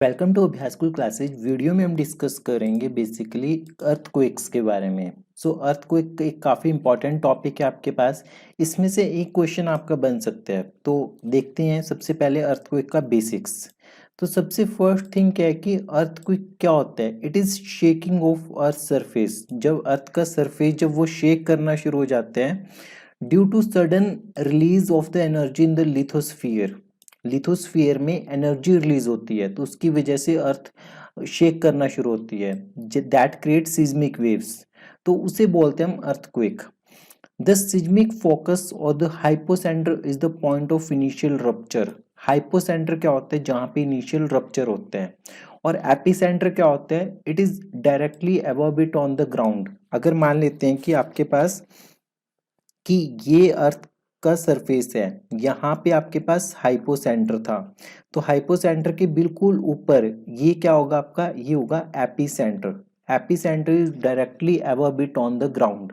Welcome to अभ्यास school classes. Video में हम डिस्कस करेंगे बेसिकली अर्थक्वेक्स के बारे में। अर्थक्वेक एक काफ़ी इंपॉर्टेंट टॉपिक है आपके पास। इसमें से एक क्वेश्चन आपका बन सकता है, तो देखते हैं। सबसे पहले अर्थक्वेक का बेसिक्स। तो सबसे फर्स्ट थिंग क्या है कि अर्थक्वेक क्या होता है। It is shaking of earth surface. जब अर्थ का सरफेस जब वो शेक करना शुरू हो जाते हैं due to sudden release of the energy in the lithosphere. Lithosphere में एनर्जी रिलीज होती है, तो उसकी वजह से अर्थ शेक करना शुरू होती है। दैट क्रिएट सिज्मिक वेव्स, तो उसे बोलते हैं हम अर्थक्वेक। द सिज्मिक फोकस और the hypocentre is the point of initial rupture. Hypocentre क्या होता है, जहां पे इनिशियल रप्चर होते हैं। और एपिसेंटर क्या होता है, it is directly above it on the ground. अगर मान लेते हैं कि आपके पास कि ये अर्थ का सरफेस है, यहाँ पे आपके पास हाइपोसेंटर था, तो हाइपोसेंटर के बिल्कुल ऊपर ये क्या होगा आपका, ये होगा epicentre. Epicentre is directly above it on the ground.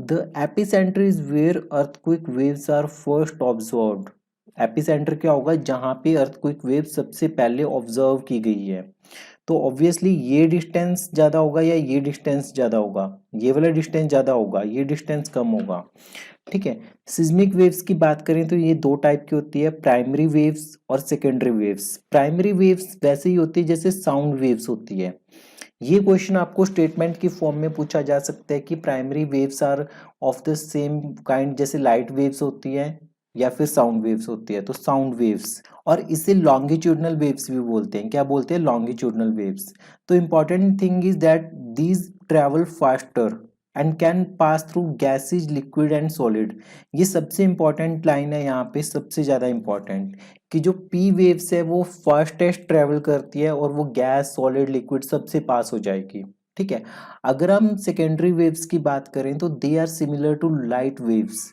The epicentre is where earthquake waves are first observed. Epicentre क्या होगा, जहां पे अर्थक्वेक वेव सबसे पहले ऑब्जर्व की गई है। तो ऑब्वियसली ये डिस्टेंस ज्यादा होगा या ये डिस्टेंस ज्यादा होगा, ये वाला डिस्टेंस ज्यादा होगा, ये डिस्टेंस कम होगा। ठीक है। सिस्मिक वेव्स की बात करें तो ये दो टाइप की होती है, प्राइमरी वेव्स और सेकेंडरी वेव्स। प्राइमरी वेव्स वैसे ही होती है जैसे साउंड वेव्स होती है। ये क्वेश्चन आपको स्टेटमेंट की फॉर्म में पूछा जा सकता है कि primary waves are of the same kind, जैसे लाइट वेव्स होती है या फिर साउंड वेव्स होती है, तो साउंड वेव्स। और इसे लॉन्गिट्यूडनल वेव्स भी बोलते हैं। क्या बोलते हैं, लॉन्गिट्यूडनल वेव्स। तो important thing is that these travel faster and can pass through gases, liquid and solid. ये सबसे इंपॉर्टेंट लाइन है यहाँ पे, सबसे ज्यादा इंपॉर्टेंट, कि जो पी वेव्स है वो फास्टेस्ट ट्रेवल करती है और वो गैस, सॉलिड, लिक्विड सबसे पास हो जाएगी। ठीक है। अगर हम सेकेंडरी वेव्स की बात करें तो they are similar to light waves.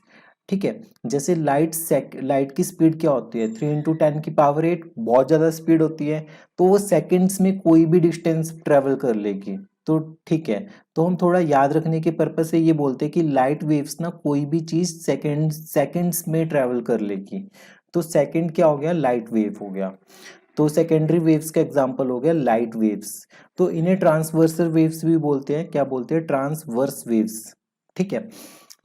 ठीक है। जैसे लाइट की स्पीड क्या होती है, 3 × 10⁸ बहुत ज्यादा स्पीड होती है। तो वो सेकेंड्स में कोई भी डिस्टेंस ट्रेवल कर लेगी। तो ठीक है, तो हम थोड़ा याद रखने के पर्पज से ये बोलते हैं कि लाइट वेव्स ना कोई भी चीज सेकेंड्स में ट्रेवल कर लेगी। तो सेकंड क्या हो गया, लाइट वेव हो गया। तो सेकेंडरी वेव्स का एग्जांपल हो गया लाइट वेव्स। तो इन्हें ट्रांसवर्सल वेव्स भी बोलते हैं। क्या बोलते हैं, ट्रांसवर्स वेव्स। ठीक है।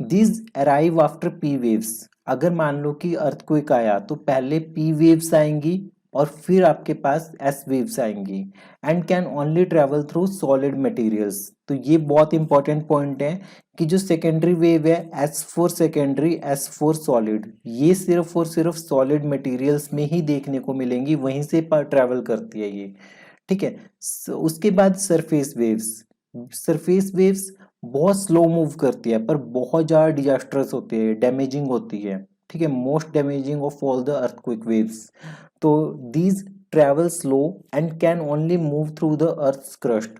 These arrive after P waves. अगर मान लो कि अर्थक्वेक आया तो पहले पी वेव्स आएंगी और फिर आपके पास एस वेव्स आएंगी, and can only travel through solid materials. तो ये बहुत इंपॉर्टेंट पॉइंट है कि जो सेकेंडरी वेव है, S four secondary, S four solid, ये सिर्फ और सिर्फ सॉलिड मटेरियल्स में ही देखने को मिलेंगी, वहीं से ट्रेवल करती है ये। ठीक है। उसके बाद सरफेस वेव्स। सरफेस वेव्स बहुत स्लो मूव करती है, पर बहुत ज्यादा डिजास्टर्स होती है, डैमेजिंग होती है। ठीक है, most damaging of all the earthquake waves. तो these travel slow and can only move through the earth crust.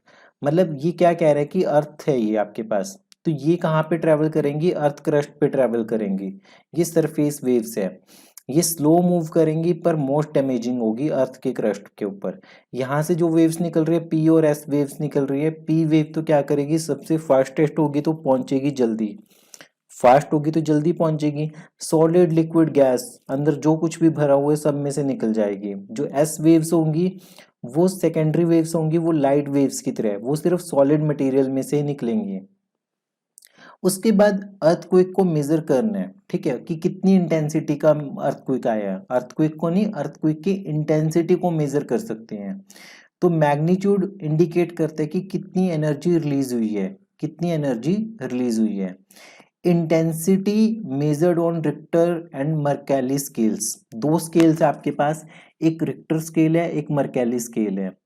मतलब ये क्या कह रहा है कि अर्थ है ये आपके पास, तो ये कहाँ पे ट्रेवल करेंगी, अर्थ क्रस्ट पे ट्रेवल करेंगी। ये सरफेस वेव्स है। ये स्लो मूव करेंगी पर मोस्ट डैमेजिंग होगी अर्थ के क्रस्ट के ऊपर। यहाँ से जो वेव्स निकल रही है, पी और एस वेव्स निकल रही है। पी वेव तो क्या करेगी, सबसे फास्टेस्ट होगी तो पहुंचेगी जल्दी, फास्ट होगी तो जल्दी पहुंचेगी। सॉलिड, लिक्विड, गैस, अंदर जो कुछ भी भरा हुआ है सब में से निकल जाएगी। जो एस वेव्स होंगी वो सेकेंडरी वेव्स होंगी, वो लाइट वेव्स की तरह, वो सिर्फ सॉलिड मटेरियल में से ही निकलेंगी। उसके बाद अर्थक्वेक को मेजर करना है। ठीक है, कि कितनी इंटेंसिटी का अर्थक्वेक आया है। अर्थक्वेक को नहीं, अर्थक्वेक की इंटेंसिटी को मेजर कर सकते हैं। तो मैग्नीट्यूड इंडिकेट करता है कि कितनी एनर्जी रिलीज हुई है, कितनी एनर्जी रिलीज हुई है। Intensity measured on Richter and Mercalli scales. दो स्केल्स है आपके पास, एक रिक्टर स्केल है, एक मर्कैली स्केल है।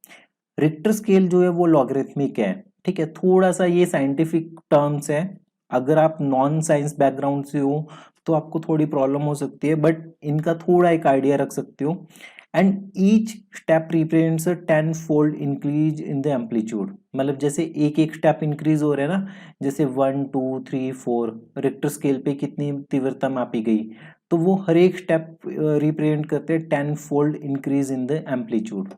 रिक्टर स्केल जो है वो लॉगरिथमिक है। ठीक है, थोड़ा सा ये साइंटिफिक टर्म्स है, अगर आप नॉन साइंस बैकग्राउंड से हो तो आपको थोड़ी प्रॉब्लम हो सकती है, बट इनका थोड़ा एक आइडिया रख सकते हो। And each step represents a 10-fold increase in the amplitude. मतलब जैसे एक एक स्टेप इंक्रीज हो रहा है ना, जैसे 1 2 3 4 रिक्टर स्केल पे कितनी तीव्रता मापी गई, तो वो हर एक स्टेप रिप्रेजेंट करते हैं 10-fold increase in the amplitude.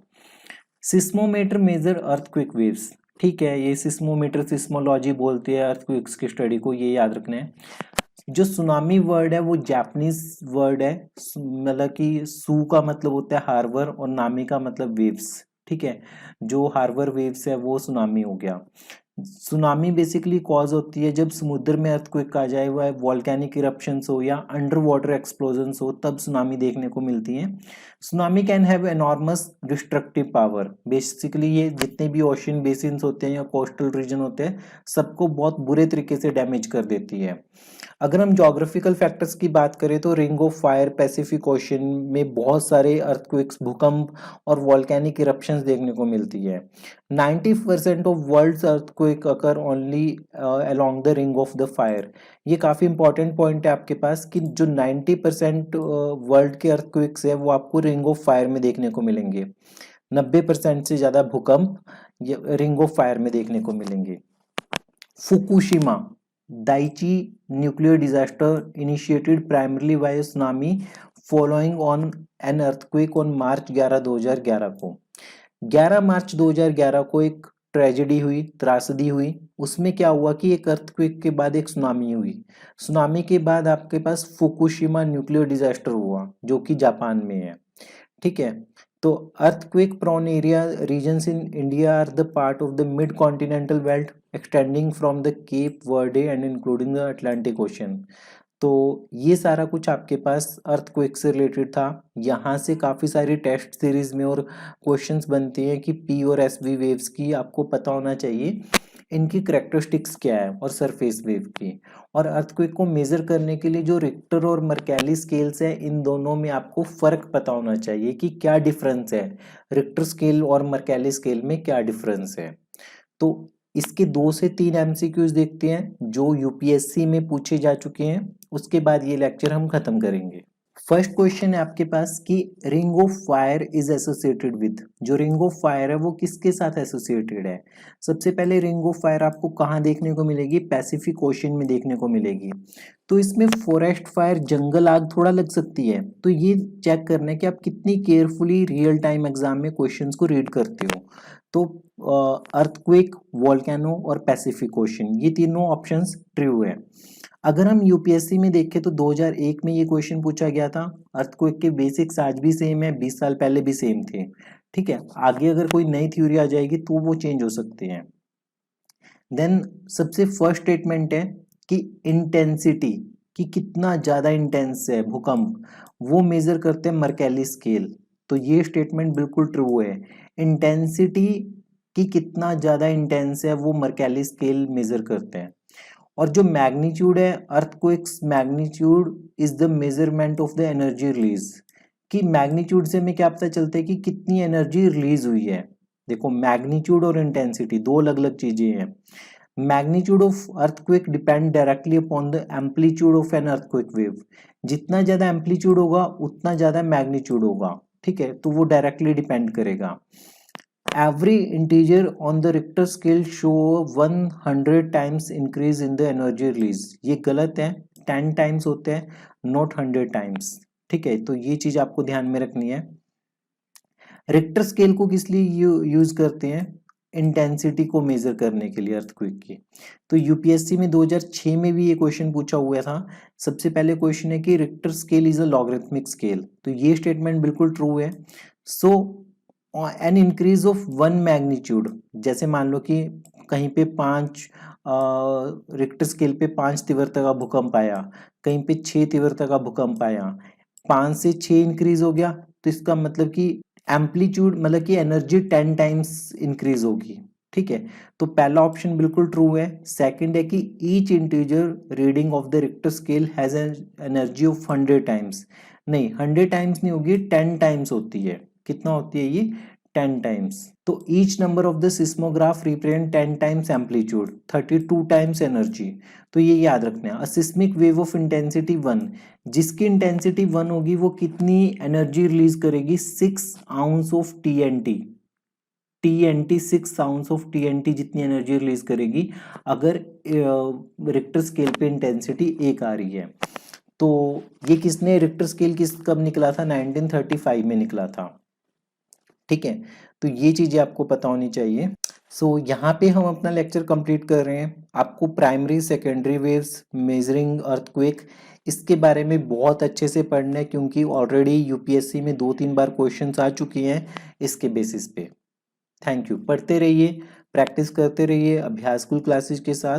Seismometer measure earthquake waves. ठीक है, ये सिस्मोमीटर, सिस्मोलॉजी बोलते हैं अर्थक्वेक्स की स्टडी को, ये याद रखना है। जो सुनामी वर्ड है वो जापानीज वर्ड है। मतलब कि सू का मतलब होता है हार्बर और नामी का मतलब वेव्स। ठीक है, जो हार्बर वेव्स है वो सुनामी हो गया। सुनामी बेसिकली कॉज होती है जब समुद्र में अर्थक्वेक आ जाए, हुआ है वॉल्केनिक इरप्शंस हो या अंडर वाटर एक्सप्लोजन्स हो, तब सुनामी देखने को मिलती है। Tsunami can have enormous destructive power. Basically ये जितने भी ओशन बेसिन्स होते हैं या कोस्टल रीजन होते हैं, सबको बहुत बुरे तरीके से डैमेज कर देती है। अगर हम ज्योग्राफिकल फैक्टर्स की बात करें तो ring of fire, Pacific ocean में बहुत सारे अर्थक्वेक्स, भूकंप और वॉल्केनिक इरप्शंस देखने को मिलती है। 90% of world's earthquake occur only along the ring of the fire. ये काफ़ी इंपॉर्टेंट पॉइंट है आपके पास कि जो 90% वर्ल्ड के अर्थक्वेक्स है वो आपको रिंग ऑफ फायर में देखने को मिलेंगे। 90% से ज़्यादा भूकंप रिंग ऑफ फायर में देखने को मिलेंगे। Fukushima Daiichi nuclear disaster initiated primarily bye tsunami following on an earthquake on March 11 2011 को। 11 मार्च 2011 को एक ट्रेजेडी हुई, त्रासदी हुई। उसमें क्या हुआ कि एक अर्थक्वेक के बाद एक सुनामी हुई। सुनामी के बाद आपके पास फुकुशिमा न्यूक्लियर डिजास्टर हुआ जो कि जापान में है। ठीक है, तो earthquake prone area regions in India are the part of the mid continental belt extending from the Cape Verde and including the Atlantic Ocean। तो ये सारा कुछ आपके पास अर्थक्वेक से रिलेटेड था। यहाँ से काफ़ी सारी टेस्ट सीरीज में और क्वेश्चंस बनते हैं कि पी और एस वी वेव्स की आपको पता होना चाहिए इनकी करेक्टरिस्टिक्स क्या है, और सरफेस वेव की। और अर्थक्वेक को मेजर करने के लिए जो रिक्टर और मर्कैली स्केल्स है, इन दोनों में आपको फर्क पता होना चाहिए कि क्या डिफरेंस है, रिक्टर स्केल और मर्कैली स्केल में क्या डिफरेंस है। तो इसके 2 से 3 एमसीक्यूज देखते हैं जो यूपीएससी में पूछे जा चुके हैं, उसके बाद ये लेक्चर हम खत्म करेंगे। फर्स्ट क्वेश्चन है आपके पास कि ring of fire is associated with. जो रिंग ऑफ फायर है वो किसके साथ एसोसिएटेड है? सबसे पहले रिंग ऑफ फायर आपको कहाँ देखने को मिलेगी? पैसिफिक ओशन में देखने को मिलेगी। तो इसमें फॉरेस्ट फायर, जंगल आग थोड़ा लग सकती है। तो ये चेक करना है कि आप कितनी केयरफुली रियल टाइम एग्जाम में क्वेश्चंस को रीड करते हो। तो अर्थक्वेक, वोल्केनो और पैसिफिक ओशन, ये तीनों ऑप्शंस ट्रू है। अगर हम यूपीएससी में देखें तो 2001 में ये क्वेश्चन पूछा गया था। अर्थक्वेक के बेसिक्स आज भी सेम है, 20 साल पहले भी सेम थे। ठीक है, आगे अगर कोई नई थ्योरी आ जाएगी तो वो चेंज हो सकते हैं। देन सबसे फर्स्ट स्टेटमेंट है कि इंटेंसिटी, कि कितना ज्यादा इंटेंस है भूकंप, वो मेजर करते हैं मर्कैली स्केल। तो ये स्टेटमेंट बिल्कुल ट्रू है। इंटेंसिटी कि कितना ज्यादा इंटेंस है वो मर्कैली स्केल मेजर करते हैं। और जो मैग्नीट्यूड है, earthquakes magnitude is the measurement of the energy release. कि मैग्नीट्यूड से हमें क्या पता चलता है कि कितनी एनर्जी रिलीज हुई है। देखो, मैग्नीट्यूड और इंटेंसिटी दो अलग अलग चीजें हैं। Magnitude of earthquake depend directly upon the amplitude of an earthquake wave. जितना ज्यादा एम्पलीट्यूड होगा उतना ज्यादा मैग्नीट्यूड होगा। ठीक है, तो वो डायरेक्टली डिपेंड करेगा। Every integer on the Richter scale show 100 times increase in the energy release। ये गलत है, 10 times होते हैं, not 100 times। ठीक है, तो ये चीज आपको ध्यान में रखनी है। रिक्टर स्केल को किस लिए यूज करते हैं? इंटेंसिटी को मेजर करने के लिए अर्थक्वेक की। तो यूपीएससी में 2006 में भी ये क्वेश्चन पूछा हुआ था। सबसे पहले क्वेश्चन है कि Richter scale is a logarithmic scale. तो ये स्टेटमेंट बिल्कुल ट्रू है। सो एन इंक्रीज ऑफ 1 मैग्नीट्यूड, जैसे मान लो कि कहीं पे 5 रिक्टर स्केल पे 5 तीव्रता का भूकंप आया, कहीं पे 6 तीव्रता का भूकंप आया, 5 से 6 इंक्रीज हो गया, तो इसका मतलब कि एम्पलीट्यूड मतलब कि एनर्जी 10 टाइम्स इंक्रीज होगी। ठीक है, तो पहला ऑप्शन बिल्कुल ट्रू है। सेकंड है कि each integer reading of the Richter scale has an energy of 100 times. नहीं, 100 टाइम्स नहीं होगी, 10 टाइम्स होती है। कितना होती है ये? 10 टाइम्स। तो each number of the seismograph represent 10 times amplitude, 32 times energy. तो ये याद रखना है। सिस्मिक वेव ऑफ इंटेंसिटी 1, जिसकी इंटेंसिटी 1 होगी वो कितनी एनर्जी रिलीज करेगी? 6 ounce of TNT. TNT 6 ounce of TNT जितनी एनर्जी रिलीज करेगी अगर रिक्टर स्केल पे इंटेंसिटी 1 आ रही है। तो ये किसने, रिक्टर स्केल कब निकला था? 1935 में निकला था। ठीक है, तो ये चीजें आपको पता होनी चाहिए। सो यहाँ पे हम अपना लेक्चर कंप्लीट कर रहे हैं। आपको primary, secondary waves, measuring earthquake, इसके बारे में बहुत अच्छे से पढ़ना है क्योंकि ऑलरेडी यूपीएससी में 2-3 बार क्वेश्चंस आ चुके हैं इसके बेसिस पे। Thank you. पढ़ते रहिए, प्रैक्टिस करते रहिए अभ्यास स्कूल क्लासेस के साथ।